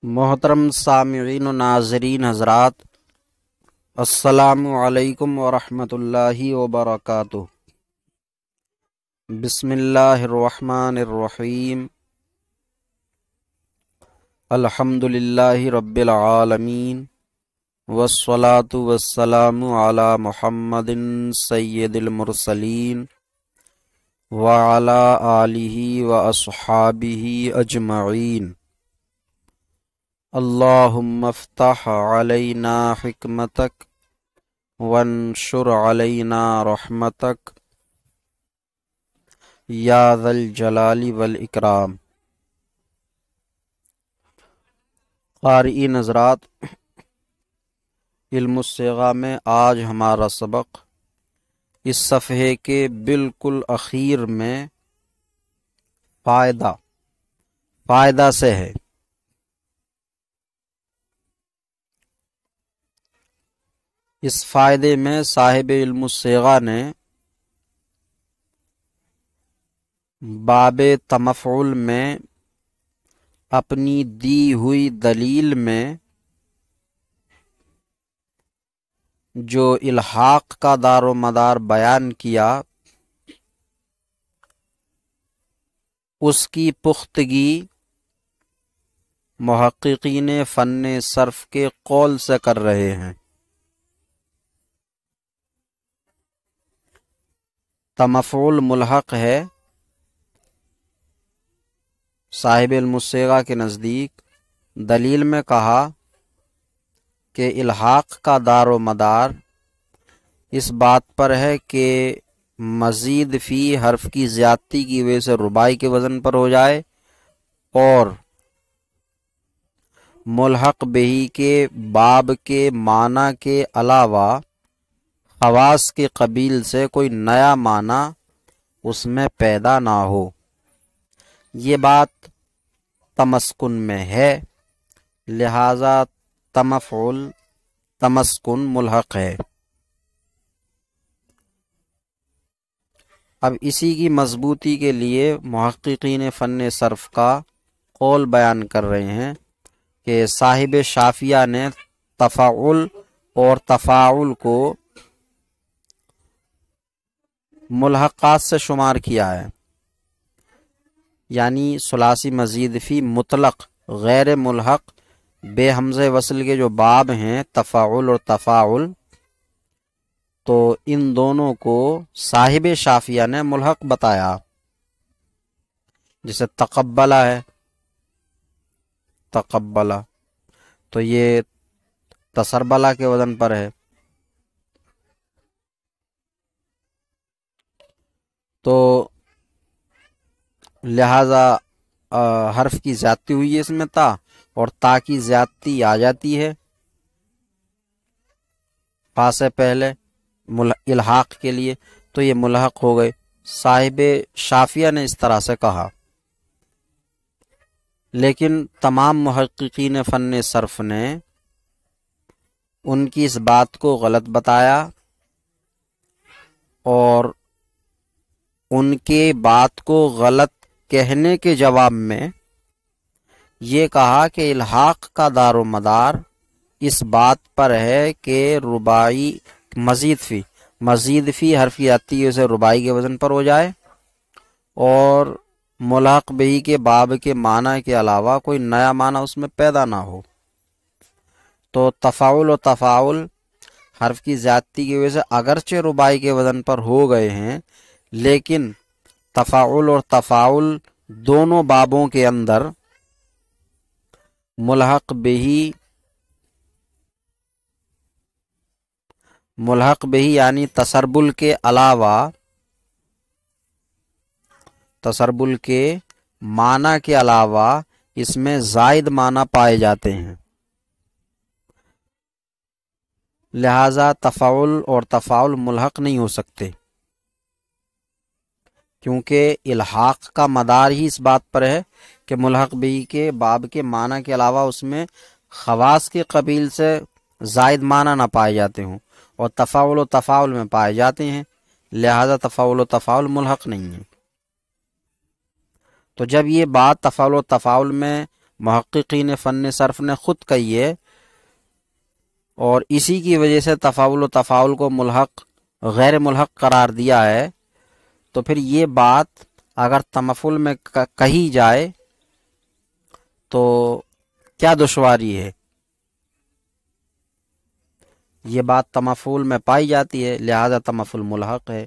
محترم سامعین و ناظرین حضرات، السلام علیکم ورحمۃ اللہ وبرکاتہ۔ بسم اللہ الرحمن الرحیم۔ الحمد للہ رب العالمین، والصلاة والسلام علی محمد سید المرسلین وعلی آلہ واصحابہ اجمعین۔ اللہم افتح علینا حکمتک وانشر علینا رحمتک یا ذا الجلال والاکرام۔ قارئین حضرات، علم الصیغہ میں آج ہمارا سبق اس صفحے کے بالکل اخیر میں فائدہ سے ہے۔ اس فائدے میں صاحب علم الصیغہ نے باب تمفعل میں اپنی دی ہوئی دلیل میں جو الحاق کا دار و مدار بیان کیا، اس کی پختگی محققین فن صرف کے قول سے کر رہے ہیں۔ تمفعل ملحق ہے صاحب علم الصیغہ کے نزدیک۔ دلیل میں کہا کہ الحاق کا دار و مدار اس بات پر ہے کہ مزید فی حرف کی زیادتی کی وجہ سے رباعی کے وزن پر ہو جائے، اور ملحق بہی کے باب کے معنی کے علاوہ خواص کے قبیل سے کوئی نیا معنی اس میں پیدا نہ ہو۔ یہ بات تمسکن میں ہے، لہذا تمفعل تمسکن ملحق ہے۔ اب اسی کی مضبوطی کے لیے محققین فن صرف کا قول بیان کر رہے ہیں کہ صاحب شافیہ نے تفاعل اور تفاعل کو ملحقات سے شمار کیا ہے، یعنی ثلاثی مزید فی مطلق غیر ملحق بے حمزہ وصل کے جو باب ہیں تفاعل اور تفاعل، تو ان دونوں کو صاحب شافیہ نے ملحق بتایا۔ جیسے تقبلہ ہے، تقبلہ تو یہ تسربلہ کے وزن پر ہے، تو لہذا حرف کی زیادتی ہوئی ہے اس میں تا، اور تا کی زیادتی آ جاتی ہے فا سے پہلے الحاق کے لیے، تو یہ ملحق ہو گئے۔ صاحب شافیہ نے اس طرح سے کہا، لیکن تمام محققین فن صرف نے ان کی اس بات کو غلط بتایا، اور ان کے بات کو غلط کہنے کے جواب میں یہ کہا کہ الحاق کا دار و مدار اس بات پر ہے کہ رباعی مزید فی حرف کی آتی ہے اسے رباعی کے وزن پر ہو جائے، اور ملحق بہی کے باب کے معنی کے علاوہ کوئی نیا معنی اس میں پیدا نہ ہو۔ تو تفاعل و تفاعل حرف کی زیادتی کی وجہ سے اگرچہ رباعی کے وزن پر ہو گئے ہیں، لیکن تفاعل اور تفاعل دونوں بابوں کے اندر ملحق بہی یعنی تسربل کے علاوہ تسربل کے معنی کے علاوہ اس میں زائد معنی پائے جاتے ہیں، لہذا تفاعل اور تفاعل ملحق نہیں ہو سکتے، کیونکہ الحاق کا مدار ہی اس بات پر ہے کہ ملحق بہی کے باب کے معنی کے علاوہ اس میں خواص کے قبیل سے زائد معنی نہ پائے جاتے ہوں، اور تفاعل و تفاعل میں پائے جاتے ہیں، لہذا تفاعل و تفاعل ملحق نہیں ہے۔ تو جب یہ بات تفاعل و تفاعل میں محققین فن صرف نے خود کہی ہے، اور اسی کی وجہ سے تفاعل و تفاعل کو ملحق غیر ملحق قرار دیا ہے، تو پھر یہ بات اگر تمفل میں کہی جائے تو کیا دشواری ہے؟ یہ بات تمفعول میں پائی جاتی ہے، لہذا تمفعل ملحق ہے۔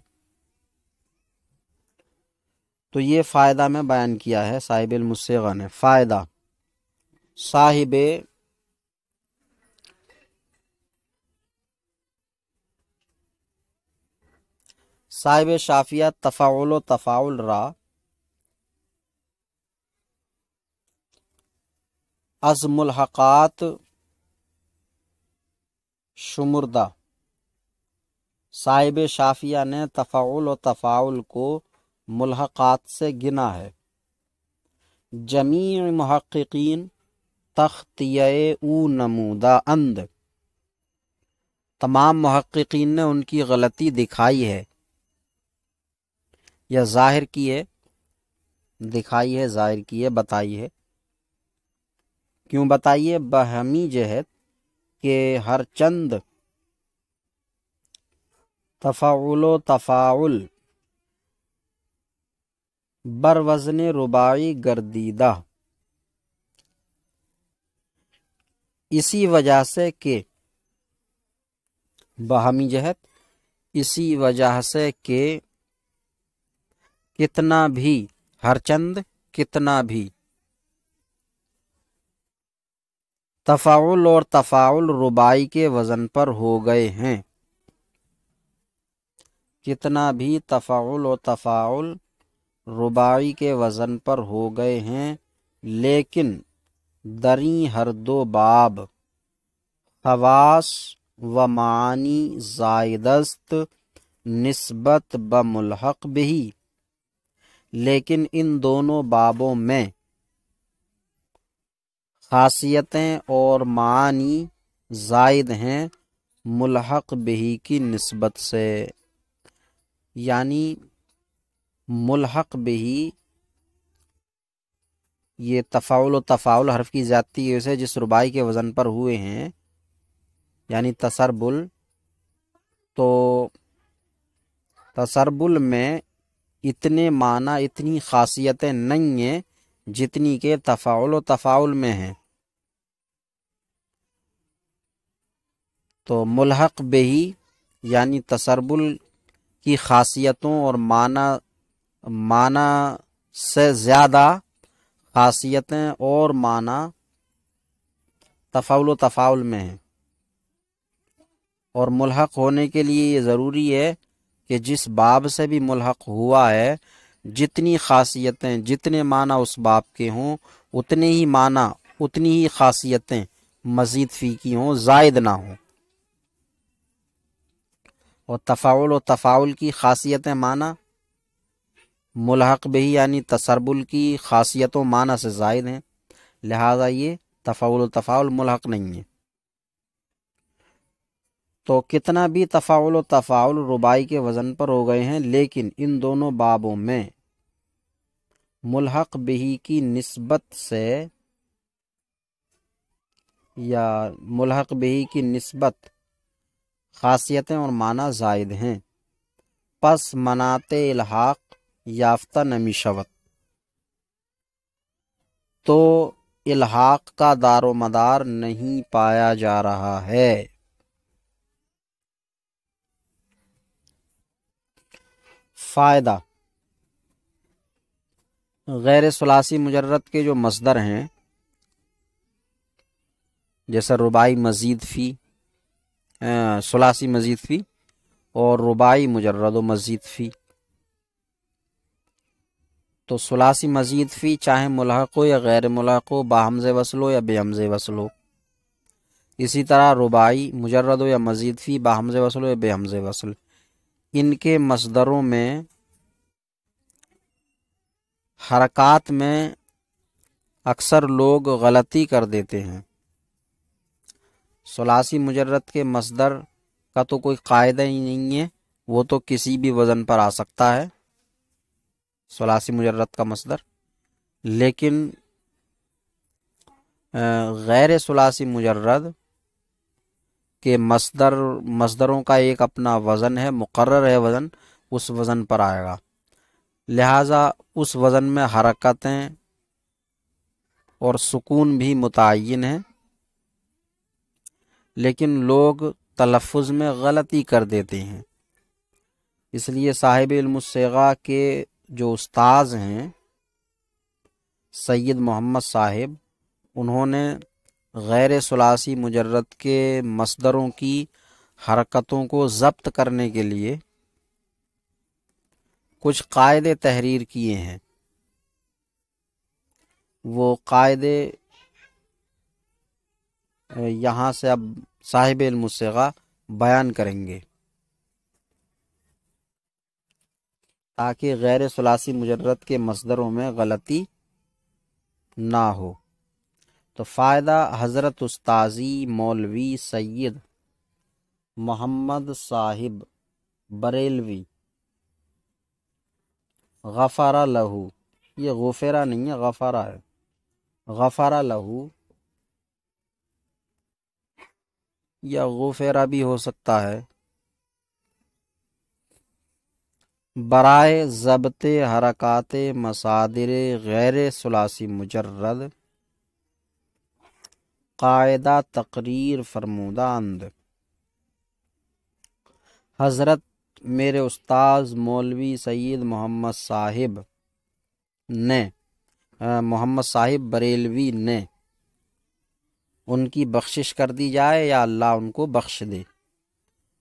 تو یہ فائدہ میں بیان کیا ہے صاحب المصیغہ نے۔ فائدہ، صاحب شافیہ تفاعل و تفاعل را از ملحقات شمردہ، صاحب شافیہ نے تفاعل و تفاعل کو ملحقات سے گنا ہے۔ جمیع محققین تختیہ او نمودہ اند، تمام محققین نے ان کی غلطی دکھائی ہے یا ظاہر کی ہے، دکھائی ہے، ظاہر کی ہے، بتائی ہے۔ کیوں بتائی ہے؟ بہمی جہت کہ ہر چند تفاعل و تفاعل بر وزن رباعی گردیدہ، اسی وجہ سے کہ بہمی جہت، اسی وجہ سے کہ کتنا بھی، ہر چند کتنا بھی تفاعل اور تفاعل رباعی کے وزن پر ہو گئے ہیں، کتنا بھی تفاعل و تفاعل رباعی کے وزن پر ہو گئے ہیں، لیکن دریں ہر دو باب خواص و معانی زائدست نسبت بملحق بہی، لیکن ان دونوں بابوں میں خاصیتیں اور معانی زائد ہیں ملحق بہی کی نسبت سے۔ یعنی ملحق بہی یہ تفاعل و تفاعل حرف کی زیادتی کی وجہ سے جس رباعی کے وزن پر ہوئے ہیں، یعنی تسربل، تو تسربل میں اتنے معنی، اتنی خاصیتیں نہیں ہیں جتنی کہ تفاعل و تفاعل میں ہیں۔ تو ملحق بہی یعنی تسربل کی خاصیتوں اور معنی سے زیادہ خاصیتیں اور معنی تفاعل و تفاعل میں ہیں، اور ملحق ہونے کے لیے یہ ضروری ہے کہ جس باب سے بھی ملحق ہوا ہے، جتنی خاصیتیں، جتنے معنی اس باب کے ہوں، اتنے ہی معنی، اتنی ہی خاصیتیں مزید فی کی ہوں، زائد نہ ہوں۔ اور تفاعل و تفاعل کی خاصیتیں معنی ملحق بہی یعنی تسربل کی خاصیتوں معنی سے زائد ہیں، لہذا یہ تفاعل و تفاعل ملحق نہیں ہے۔ تو کتنا بھی تفاعل و تفاعل رباعی کے وزن پر ہو گئے ہیں، لیکن ان دونوں بابوں میں ملحق بہی کی نسبت سے یا ملحق بہی کی نسبت خاصیتیں اور معنی زائد ہیں، پس مناط الحاق یافتہ نمی شود، تو الحاق کا دار و مدار نہیں پایا جا رہا ہے۔ فائدہ، غیر ثلاثی مجرد کے جو مصدر ہیں، جیسے رباعی مزید فی، ثلاثی مزید فی، اور رباعی مجرد و مزید فی، تو ثلاثی مزید فی چاہے ملحق ہو یا غیر ملحق ہو، باہمز وصل ہو یا بے ہمز وصل ہو، اسی طرح رباعی مجرد ہو یا مزید فی، باہمز وصل ہو یا بے ہمز وصل، ان کے مصدروں میں حرکات میں اکثر لوگ غلطی کر دیتے ہیں۔ ثلاثی مجرد کے مصدر کا تو کوئی قاعدہ ہی نہیں ہے، وہ تو کسی بھی وزن پر آ سکتا ہے ثلاثی مجرد کا مصدر، لیکن غیر ثلاثی مجرد کے مصدروں کا ایک اپنا وزن ہے، مقرر ہے وزن، اس وزن پر آئے گا، لہٰذا اس وزن میں حرکتیں اور سکون بھی متعین ہیں، لیکن لوگ تلفظ میں غلطی کر دیتے ہیں۔ اس لیے صاحب علم الصیغہ کے جو استاذ ہیں سید محمد صاحب، انہوں نے غیر ثلاثی مجرد کے مصدروں کی حرکتوں کو ضبط کرنے کے لیے کچھ قاعدے تحریر کیے ہیں۔ وہ قاعدے یہاں سے اب صاحب علم الصیغہ بیان کریں گے تاکہ غیر ثلاثی مجرد کے مصدروں میں غلطی نہ ہو۔ تو فائدہ حضرت استاذی مولوی سید محمد صاحب بریلوی غفر لہو، یہ غفرہ نہیں ہے، غفرہ ہے، غفر لہو یا غفرہ بھی ہو سکتا ہے، برائے ضبط حرکات مصادر غیر ثلاثی مجرد قاعدہ تقریر فرمودند۔ حضرت میرے استاذ مولوی سید محمد صاحب نے محمد صاحب بریلوی نے، ان کی بخشش کر دی جائے یا اللہ ان کو بخش دے،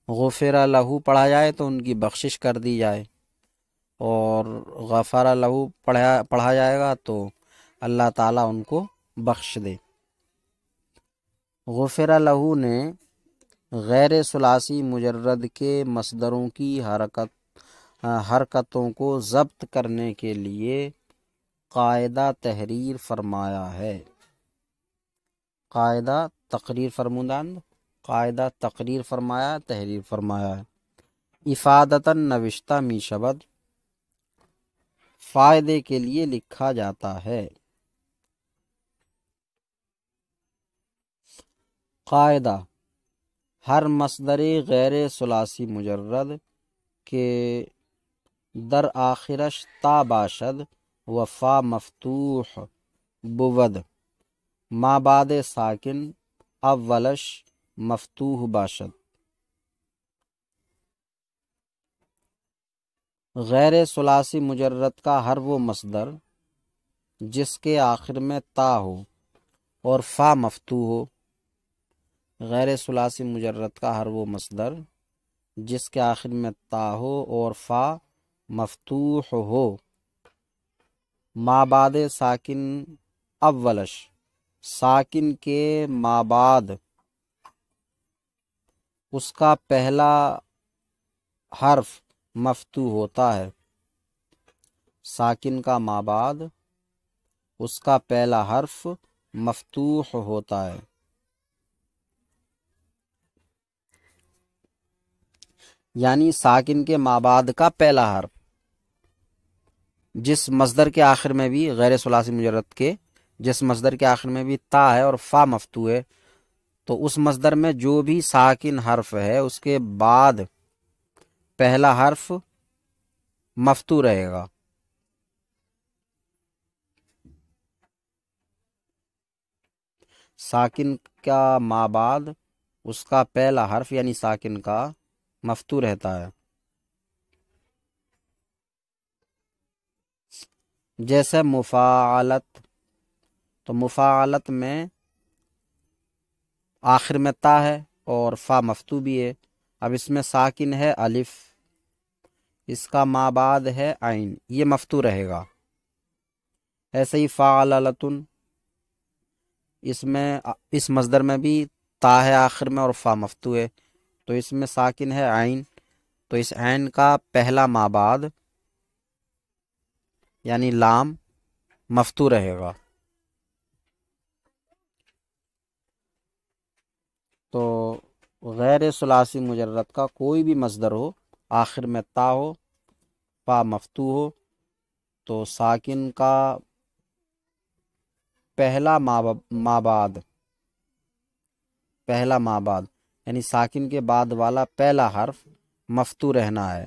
غفر لہو پڑھا جائے تو ان کی بخشش کر دی جائے، اور غفر لہو پڑھا جائے گا تو اللہ تعالیٰ ان کو بخش دے۔ غفر لہو نے غیر ثلاثی مجرد کے مصدروں کی حرکتوں کو ضبط کرنے کے لیے قاعدہ تحریر فرمایا ہے، قاعدہ تقریر فرمودند، قاعدہ تقریر فرمایا، تحریر فرمایا ہے۔ افادتاً نوشتہ می شبد، فائدے کے لیے لکھا جاتا ہے۔ قاعدہ، ہر مصدر غیر ثلاثی مجرد کے در آخرش تا باشد و فا مفتوح بود، ما بعد ساکن اولش مفتوح باشد۔ غیر ثلاثی مجرد کا ہر وہ مصدر جس کے آخر میں تا ہو اور فا مفتوح ہو، غیر ثلاثی مجرد کا ہر وہ مصدر جس کے آخر میں تا ہو اور فا مفتوح ہو، مابعد ساکن اولش، ساکن کے مابعد اس کا پہلا حرف مفتوح ہوتا ہے، ساکن کا مابعد اس کا پہلا حرف مفتوح ہوتا ہے۔ یعنی ساکن کے مابعد کا پہلا حرف جس مصدر کے آخر میں بھی غیر ثلاثی مجرد کے جس مصدر کے آخر میں بھی تا ہے اور فا مفتوح ہے، تو اس مصدر میں جو بھی ساکن حرف ہے اس کے بعد پہلا حرف مفتوح رہے گا۔ ساکن کا مابعد اس کا پہلا حرف یعنی ساکن کا مفتوح رہتا ہے۔ جیسے مفاعلت، تو مفاعلت میں آخر میں تا ہے اور فا مفتوح بھی ہے، اب اس میں ساکن ہے الف، اس کا مابعد ہے عین، یہ مفتوح رہے گا۔ ایسے ہی فاعلتن، اس مصدر میں بھی تا ہے آخر میں اور فا مفتوح ہے، تو اس میں ساکن ہے عین، تو اس عین کا پہلا مابعد یعنی لام مفتوح رہے گا۔ تو غیر ثلاثی مجرد کا کوئی بھی مصدر ہو، آخر میں تا ہو، فا مفتوح ہو، تو ساکن کا پہلا مابعد، پہلا مابعد یعنی ساکن کے بعد والا پہلا حرف مفتوح رہنا ہے۔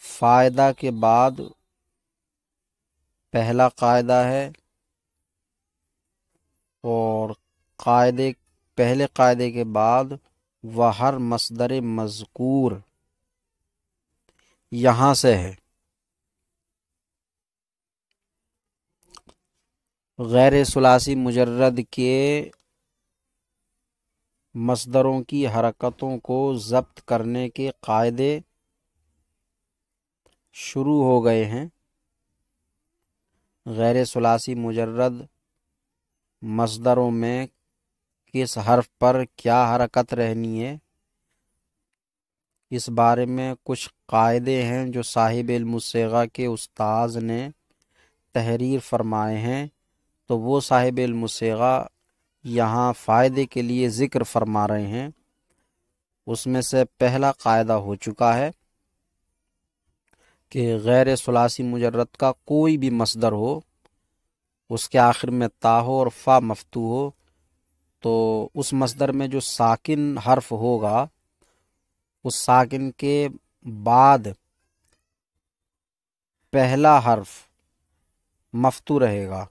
فائدہ کے بعد پہلا قاعدہ ہے، اور پہلے قاعدے کے بعد وہ ہر مصدر مذکور یہاں سے ہے۔ غیر ثلاثی مجرد کے مصدروں کی حرکتوں کو ضبط کرنے کے قاعدے شروع ہو گئے ہیں۔ غیر ثلاثی مجرد مصدروں میں کس حرف پر کیا حرکت رہنی ہے، اس بارے میں کچھ قاعدے ہیں جو صاحب علم الصیغہ کے استاذ نے تحریر فرمائے ہیں، تو وہ صاحب علم الصیغہ یہاں فائدے کے لیے ذکر فرما رہے ہیں۔ اس میں سے پہلا قاعدہ ہو چکا ہے کہ غیر ثلاثی مجرد کا کوئی بھی مصدر ہو، اس کے آخر میں تا ہو اور فا مفتوح ہو، تو اس مصدر میں جو ساکن حرف ہوگا اس ساکن کے بعد پہلا حرف مفتوح رہے گا۔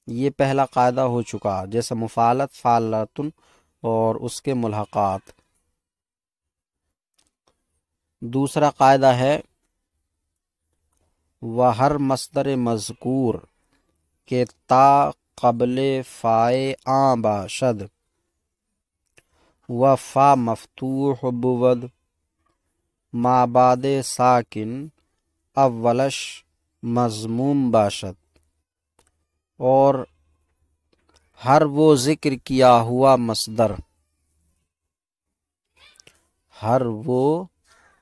یہ پہلا قاعدہ ہو چکا، جیسے مفعلت، فعلتن اور اس کے ملحقات۔ دوسرا قاعدہ ہے وہ ہر مصدر مذکور کے تا قبل فائے آں باشد و فا مفتوح بود ما بعد ساکن اولش مضموم باشد، اور ہر وہ ذکر کیا ہوا مصدر، ہر وہ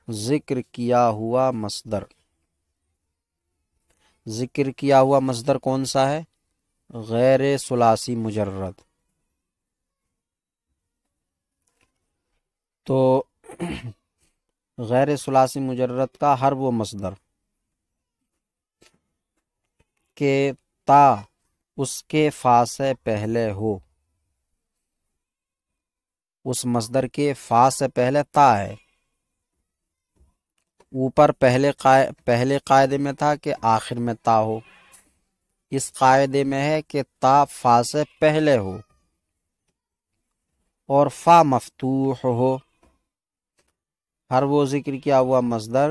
ذکر کیا ہوا مصدر، ذکر کیا ہوا مصدر کون سا ہے؟ غیر ثلاثی مجرد۔ تو غیر ثلاثی مجرد کا ہر وہ مصدر کہ تا اس کے فا سے پہلے ہو، اس مصدر کے فا سے پہلے تا ہے۔ اوپر پہلے قاعدے میں تھا کہ آخر میں تا ہو، اس قاعدے میں ہے کہ تا فا سے پہلے ہو اور فا مفتوح ہو۔ ہر وہ ذکر کیا ہوا مصدر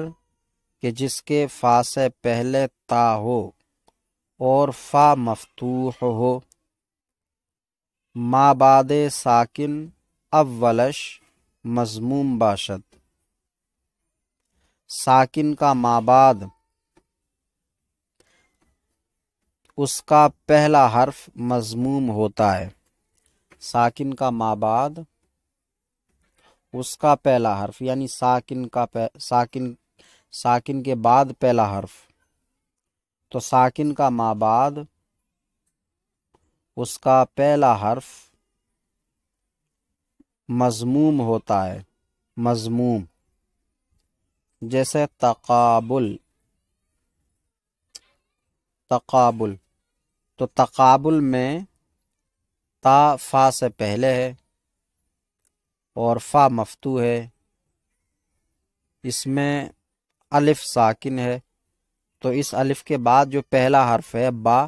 کہ جس کے فا سے پہلے تا ہو اور فا مفتوح ہو، ما بعد ساکن اولش مضموم باشد، ساکن کا مابعد اس کا پہلا حرف مضموم ہوتا ہے۔ ساکن کا مابعد اس کا پہلا حرف یعنی ساکن کے بعد پہلا حرف، تو ساکن کا مابعد اس کا پہلا حرف مضموم ہوتا ہے، مضموم، جیسے تقابل، تقابل، تو تقابل میں تا فا سے پہلے ہے اور فا مفتوح ہے، اس میں الف ساکن ہے، تو اس الف کے بعد جو پہلا حرف ہے با،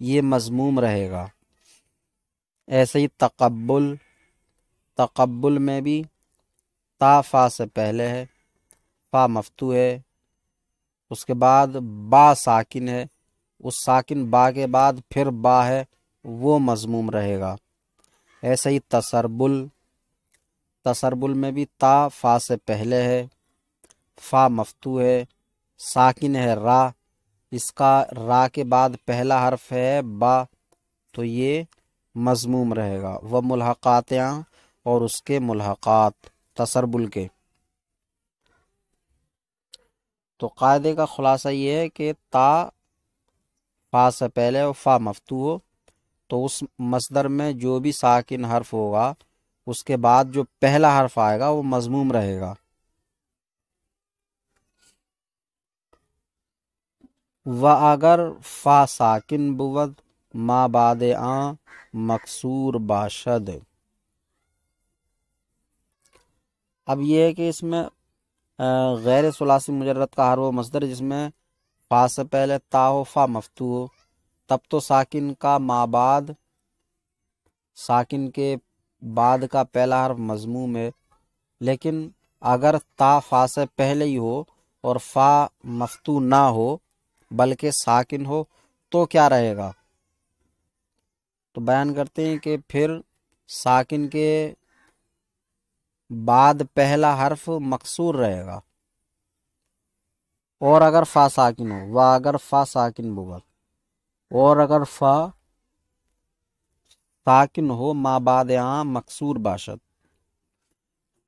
یہ مضموم رہے گا۔ ایسے ہی تقبل، تقبل میں بھی تا فا سے پہلے ہے، فا مفتوح ہے، اس کے بعد با ساکن ہے، اس ساکن با کے بعد پھر با ہے، وہ مضموم رہے گا۔ ایسے ہی تسربل، تسربل میں بھی تا فا سے پہلے ہے، فا مفتوح ہے، ساکن ہے را، اس کا را کے بعد پہلا حرف ہے با، تو یہ مضموم رہے گا۔ وہ ملحقات اور اس کے ملحقات تسربل کے۔ تو قاعدے کا خلاصہ یہ ہے کہ تا فا سے پہلے اور فا مفتوح ہو، تو اس مصدر میں جو بھی ساکن حرف ہوگا اس کے بعد جو پہلا حرف آئے گا وہ مضموم رہے گا۔ و اگر فا ساکن بود ما بعد آن مکسور باشد۔ اب یہ ہے کہ اس میں غیر ثلاثی مجرد کا ہر وہ مصدر جس میں فا سے پہلے تا ہو، فا مفتوح ہو، تب تو ساکن کا ما بعد، ساکن کے بعد کا پہلا حرف مضموم ہے، لیکن اگر تا فا سے پہلے ہی ہو اور فا مفتوح نہ ہو بلکہ ساکن ہو تو کیا رہے گا؟ تو بیان کرتے ہیں کہ پھر ساکن کے بعد پہلا حرف مکسور رہے گا، اور اگر فا ساکن ہو، و اگر فا ساکن بود، اور اگر فا ساکن ہو ما بعد آں مکسور باشد،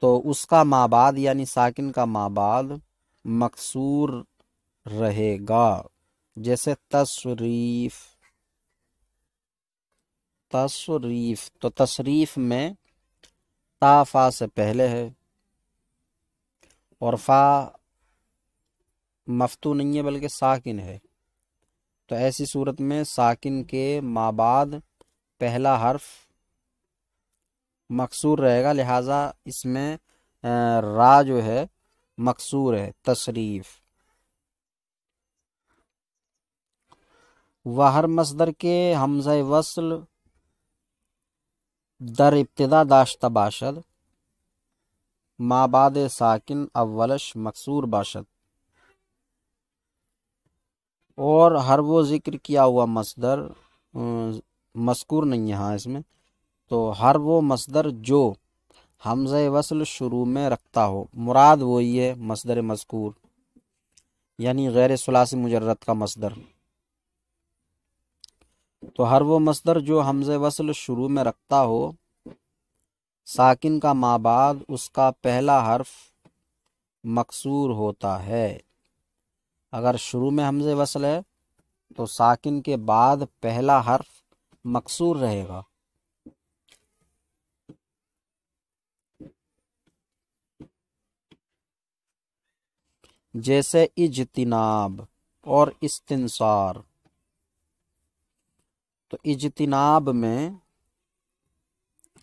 تو اس کا ما بعد یعنی ساکن کا ما بعد مکسور رہے گا۔ جیسے تصریف، تصریف تو تصریف میں تا فا سے پہلے ہے اور فا مفتوح نہیں ہے بلکہ ساکن ہے، تو ایسی صورت میں ساکن کے ما بعد پہلا حرف مکسور رہے گا، لہٰذا اس میں را جو ہے مکسور ہے، تصریف۔ و ہر مصدر کے حمزہ وصل در ابتدا داشتہ باشد ما بعد ساکن اولش مکسور باشد، اور ہر وہ ذکر کیا ہوا مصدر مذکور نہیں ہے ہاں اس میں، تو ہر وہ مصدر جو حمزہ وصل شروع میں رکھتا ہو، مراد وہی ہے مصدر مذکور یعنی غیر ثلاثی مجرد کا مصدر، تو ہر وہ مصدر جو حمزہ وصل شروع میں رکھتا ہو ساکن کا ما بعد اس کا پہلا حرف مکسور ہوتا ہے۔ اگر شروع میں حمزہ وصل ہے تو ساکن کے بعد پہلا حرف مکسور رہے گا۔ جیسے اجتناب اور استنصار، تو اجتناب میں،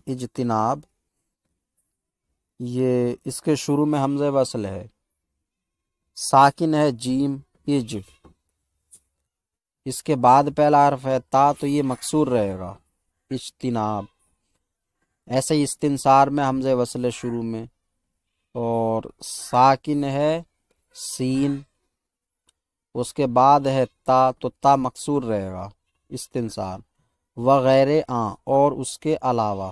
اجتناب یہ اس کے شروع میں حمزہ وصل ہے، ساکن ہے جیم اج، اس کے بعد پہلا حرف ہے تا، تو یہ مکسور رہے گا اجتناب۔ ایسے ہی استنصار میں حمزہ وصل ہے شروع میں اور ساکن ہے سین، اس کے بعد ہے تا، تو تا مکسور رہے گا استنصار۔ وغیرہ آں اور اس کے علاوہ،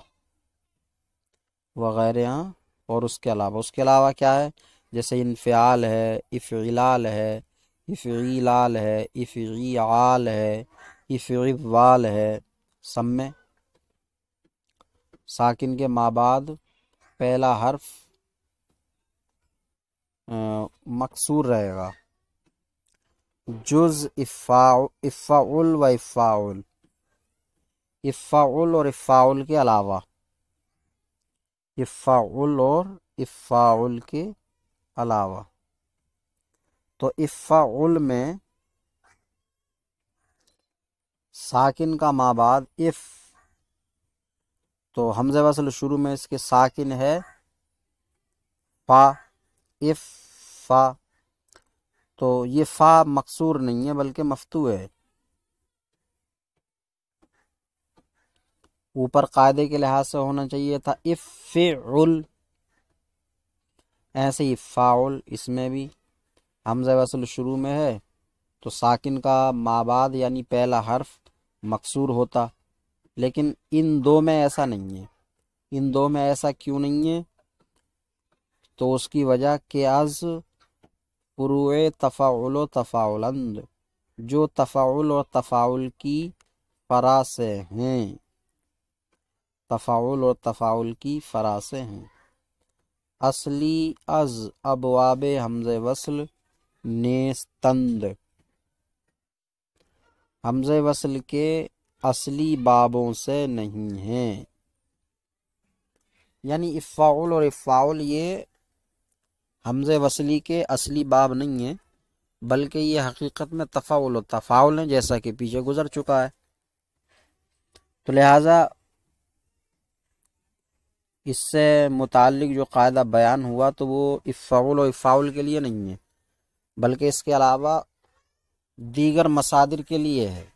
وغیرہ آں اور اس کے علاوہ، اس کے علاوہ کیا ہے؟ جیسے انفعال ہے، افعلال ہے، افعیلال ہے، افعیعال ہے، افعوال ہے، سب میں ساکن کے ما بعد پہلا حرف مکسور رہے گا۔ جز افعل و افعل، افعل اور افعل کے علاوہ، افعل اور افعل کے علاوہ، تو افعل میں ساکن کا ما بعد اف، تو حمزہ وصل شروع میں اس کے ساکن ہے فا، اف فا، تو یہ فا مکسور نہیں ہے بلکہ مفتوح ہے۔ اوپر قاعدے کے لحاظ سے ہونا چاہیے تھا افعل، ایسے ہی فاعل، اس میں بھی حمزہ وصل شروع میں ہے تو ساکن کا ما بعد یعنی پہلا حرف مکسور ہوتا، لیکن ان دو میں ایسا نہیں ہے۔ ان دو میں ایسا کیوں نہیں ہے؟ تو اس کی وجہ کہ از فروع تفاعل و تفاعلند، جو تفاعل اور تفاعل کی فرع سے ہیں، تفاعل اور تفاعل کی فرع سے ہیں۔ اصلی از ابواب حمزہ وصل نیستند، حمزہ وصل کے اصلی بابوں سے نہیں ہیں، یعنی افعل اور افعل یہ حمزہ وصلی کے اصلی باب نہیں ہیں، بلکہ یہ حقیقت میں تفاعل و تفاعل ہیں، جیسا کہ پیچھے گزر چکا ہے۔ تو لہٰذا اس سے متعلق جو قاعدہ بیان ہوا تو وہ افعول و افعول کے لیے نہیں ہے، بلکہ اس کے علاوہ دیگر مصادر کے لیے ہے۔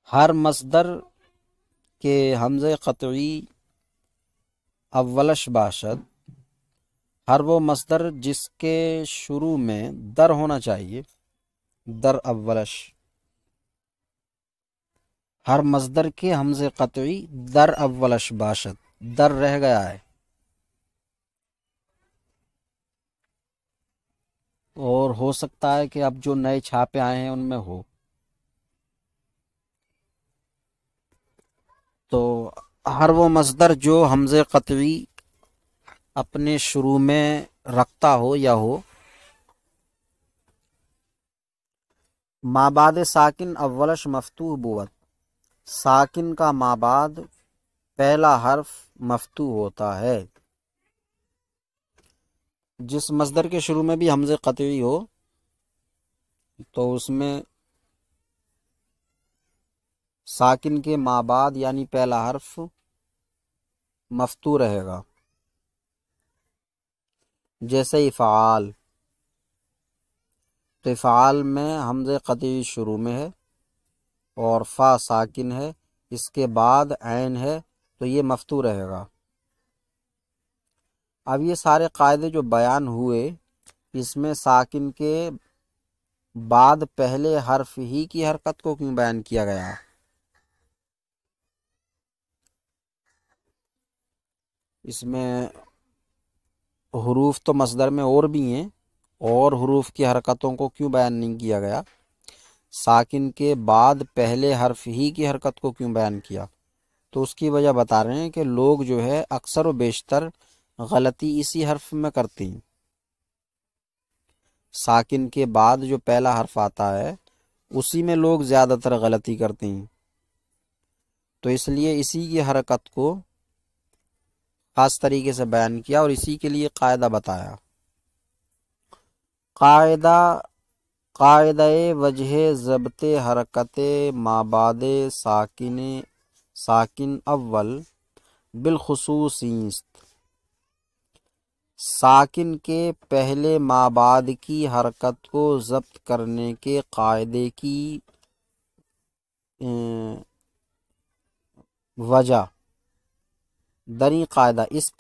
ہر مصدر کے حمزہ قطعی اولش باشد، ہر وہ مصدر جس کے شروع میں در ہونا چاہیے، در اولش، ہر مصدر کے حمزہ قطعی در اولش باشد، در رہ گیا ہے، اور ہو سکتا ہے کہ اب جو نئے چھاپے آئے ہیں ان میں ہو۔ تو ہر وہ مصدر جو حمزہ قطعی اپنے شروع میں رکھتا ہو یا ہو، مابعد ساکن اولش مفتوح بود، ساکن کا مابعد پہلا حرف مفتوح ہوتا ہے۔ جس مصدر کے شروع میں بھی حمزہ قطعی ہو تو اس میں ساکن کے مابعد یعنی پہلا حرف مفتوح رہے گا، جیسے افعال۔ تو افعال میں حمزہ قطعی شروع میں ہے اور فا ساکن ہے، اس کے بعد عین ہے، تو یہ مفتوح رہے گا۔ اب یہ سارے قاعدے جو بیان ہوئے، اس میں ساکن کے بعد پہلے حرف ہی کی حرکت کو کیوں بیان کیا گیا؟ اس میں حروف تو مصدر میں اور بھی ہیں، اور حروف کی حرکتوں کو کیوں بیان نہیں کیا گیا؟ ساکن کے بعد پہلے حرف ہی کی حرکت کو کیوں بیان کیا؟ تو اس کی وجہ بتا رہے ہیں کہ لوگ جو ہے اکثر و بیشتر غلطی اسی حرف میں کرتے ہیں۔ ساکن کے بعد جو پہلا حرف آتا ہے اسی میں لوگ زیادہ تر غلطی کرتے ہیں، تو اس لیے اسی کی حرکت کو خاص طریقے سے بیان کیا اور اسی کے لیے قاعدہ بتایا۔ قاعدہ وجہ ضبط حرکت مابعد ساکن اول بالخصوص است، ساکن کے پہلے مابعد کی حرکت کو ضبط کرنے کے قاعدے کی وجہ دری قاعدہ، اس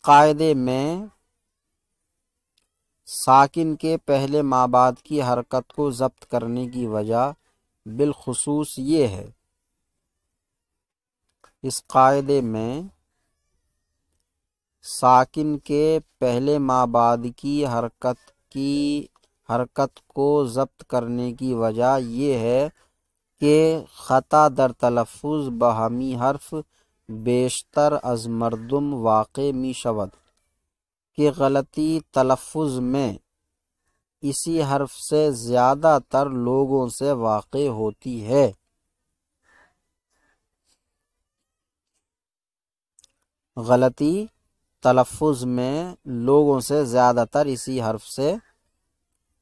قاعدے میں ساکن کے پہلے مابعد کی حرکت کو ضبط کرنے کی وجہ بالخصوص یہ ہے، اس قاعدے میں ساکن کے پہلے مابعد کی حرکت کو ضبط کرنے کی وجہ یہ ہے کہ خطا در تلفظ بہمی حرف بیشتر از مردم واقع می شود، کہ غلطی تلفظ میں اسی حرف سے زیادہ تر لوگوں سے واقع ہوتی ہے۔ غلطی تلفظ میں لوگوں سے زیادہ تر اسی حرف سے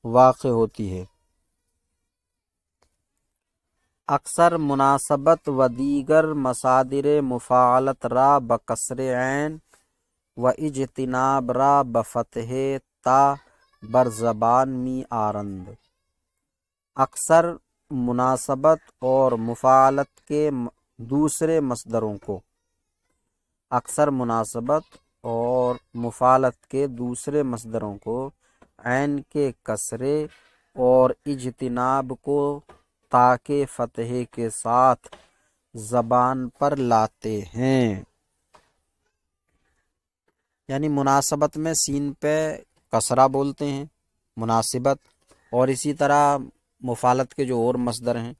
واقع ہوتی ہے۔ اکثر مناسبت و دیگر مصادر مفاعلت را بکسر عین و اجتناب را بفتح تا بر زبان می آرند۔ اکثر مناسبت اور مفاعلت کے دوسرے مصدروں کو، اکثر مناسبت اور مفاعلت کے دوسرے مصدروں کو عین کے کسرے اور اجتناب کو تا کے فتح کے ساتھ زبان پر لاتے ہیں۔ یعنی مناسبت میں سین پہ کسرہ بولتے ہیں مناسبت، اور اسی طرح مفاعلت کے جو اور مصدر ہیں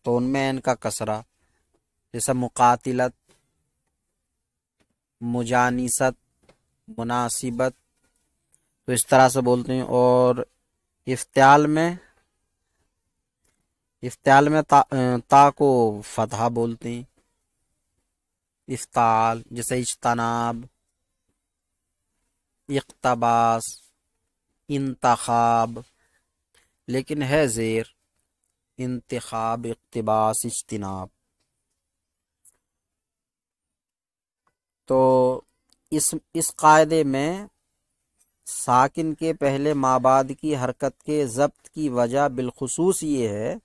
تو ان میں عین کا کسرہ، جیسے مقاتلت، مجانست، مناسبت، تو اس طرح سے بولتے ہیں۔ اور افتعال میں افتعال میں تا کو فتحہ بولتے ہیں، افتعال جیسے اجتناب، اقتباس، انتخاب، لیکن ہے زیر انتخاب، اقتباس، اجتناب۔ تو اس قاعدے میں ساکن کے پہلے مابعد کی حرکت کے ضبط کی وجہ بالخصوص یہ ہے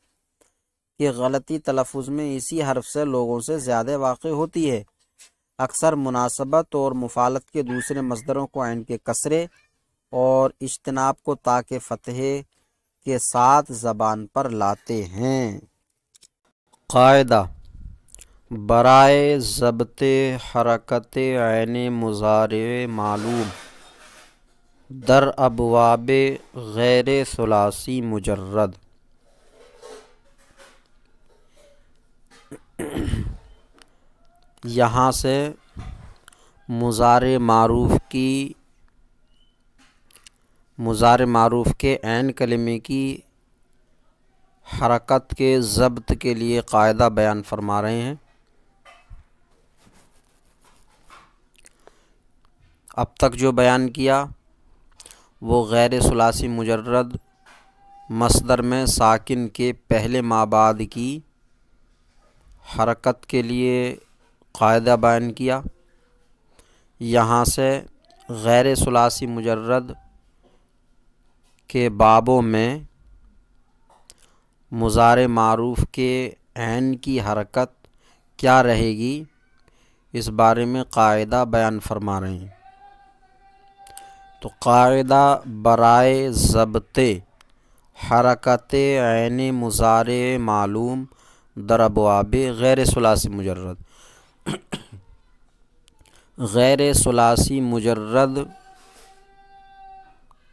کہ غلطی تلفظ میں اسی حرف سے لوگوں سے زیادہ واقع ہوتی ہے۔ اکثر مناسبت اور مفعلت کے دوسرے مصدروں کو عین کے کسرے اور اجتناب کو تا کے فتحے کے ساتھ زبان پر لاتے ہیں۔ قاعدہ برائے ضبط حرکت عین مضارع معلوم در ابواب غیر ثلاثی مجرد۔ یہاں سے مضارع معروف کے عین کلمے کی حرکت کے ضبط کے لیے قاعدہ بیان فرما رہے ہیں۔ اب تک جو بیان کیا وہ غیر ثلاثی مجرد مصدر میں ساکن کے پہلے مابعد کی حرکت کے لیے قاعدہ بیان کیا۔ یہاں سے غیر ثلاثی مجرد کے بابوں میں مضارع معروف کے عین کی حرکت کیا رہے گی اس بارے میں قاعدہ بیان فرما رہے ہیں۔ تو قاعدہ برائے ضبط حرکت عین مضارع معلوم در ابواب غیر ثلاثی مجرد۔ غیر ثلاثی مجرد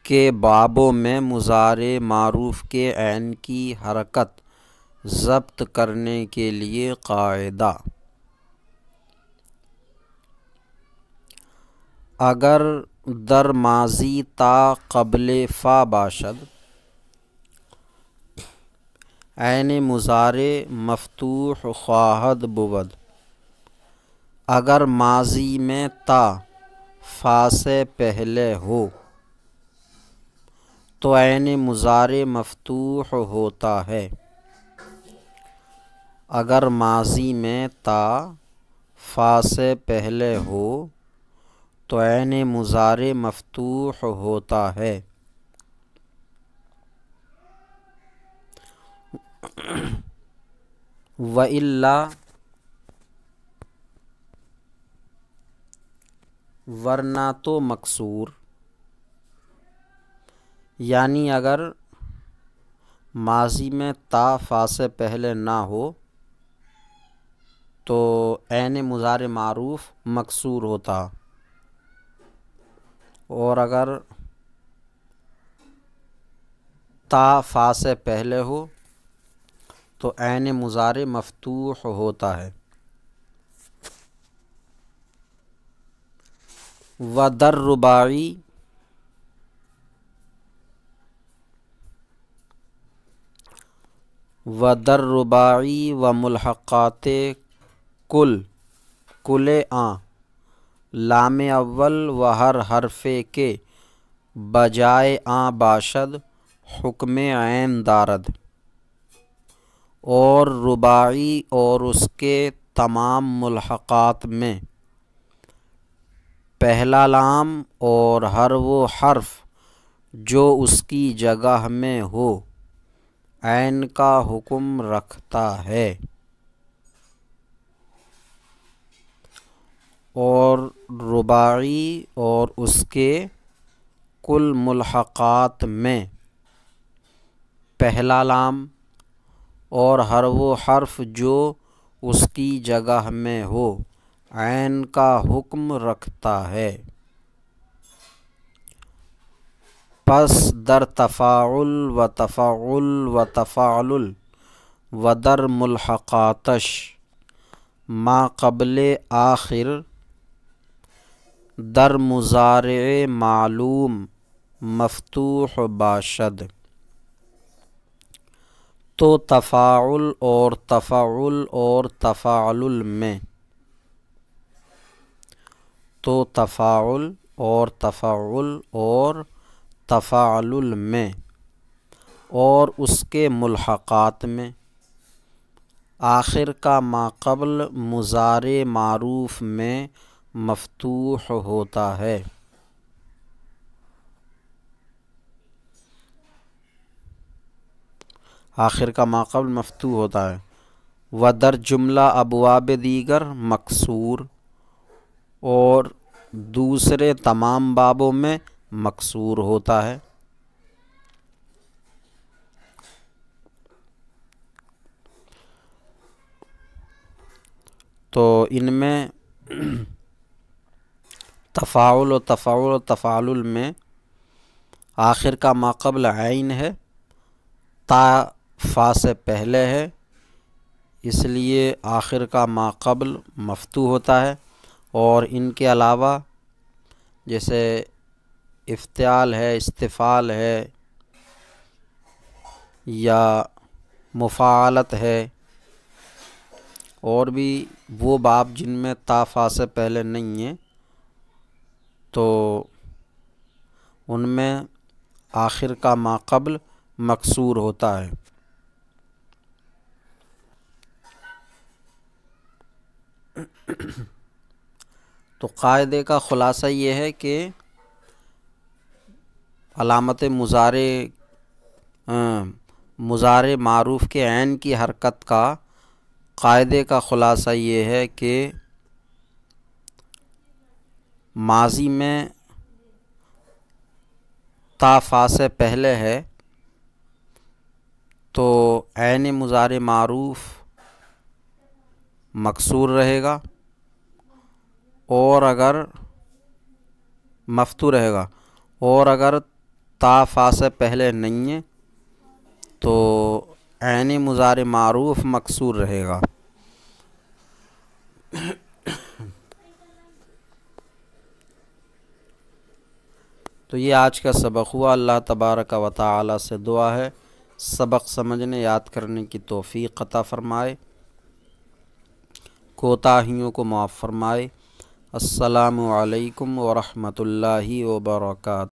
کے بابوں میں مضارع معروف کے عین کی حرکت ضبط کرنے کے لیے قاعدہ: اگر در ماضی تا قبل فا باشد عین مضارع مفتوح خواہد بود۔ اگر ماضی میں تا فا سے پہلے ہو تو عین مضارع مفتوح ہوتا ہے۔ اگر ماضی میں تا فا سے پہلے ہو تو عین مضارع مفتوح ہوتا ہے۔ وَإِلَّا ورنہ تو مکسور، یعنی اگر ماضی میں تا فا سے پہلے نہ ہو تو عین مضارع معروف مکسور ہوتا، اور اگر تا فا سے پہلے ہو تو عین مضارع مفتوح ہوتا ہے۔ ودر رباعی و ملحقات کل لام اول و ہر حرف کے بجائے باشد حکم عین دارد۔ اور رباعی اور اس کے تمام ملحقات میں پہلا لام اور ہر وہ حرف جو اس کی جگہ میں ہو عین کا حکم رکھتا ہے۔ اور رباعی اور اس کے کل ملحقات میں پہلا لام اور ہر وہ حرف جو اس کی جگہ میں ہو عین کا حکم رکھتا ہے۔ پس در تفاعل و تفعل و تفاعل و در ملحقاتش ما قبل آخر در مضارع معلوم مفتوح باشد۔ تو تفاعل اور تفاعل اور تفاعل میں، تو تفاعل اور تفاعل اور تفاعل میں اور اس کے ملحقات میں آخر کا ماقبل مضارع معروف میں مفتوح ہوتا ہے۔ آخر کا ماقبل مفتوح ہوتا ہے۔ ودر جملہ ابواب دیگر مکسور، اور دوسرے تمام بابوں میں مکسور ہوتا ہے۔ تو ان میں تفاعل و تفاعل و تفاعل میں آخر کا ماقبل عین ہے، تا فا سے پہلے ہے، اس لیے آخر کا ماقبل مفتوح ہوتا ہے۔ اور ان کے علاوہ جیسے افتعال ہے، استفعال ہے، یا مفاعلت ہے، اور بھی وہ باب جن میں تا فا سے پہلے نہیں ہیں، تو ان میں آخر کا ماقبل مکسور ہوتا ہے۔ تو قاعدے کا خلاصہ یہ ہے کہ علامت مضارع معروف کے عین کی حرکت کا قاعدے کا خلاصہ یہ ہے کہ ماضی میں تا فا سے پہلے ہے تو عین مضارع معروف مکسور رہے گا، اور اگر مفتوح رہے گا، اور اگر تا فا سے پہلے نہیں ہے تو عین مضارع معروف مکسور رہے گا۔ تو یہ آج کا سبق ہوا۔ اللہ تبارک و تعالی سے دعا ہے سبق سمجھنے یاد کرنے کی توفیق عطا فرمائے، کوتاہیوں کو معاف فرمائے۔ السلام علیکم ورحمۃ اللہ وبرکاتہ۔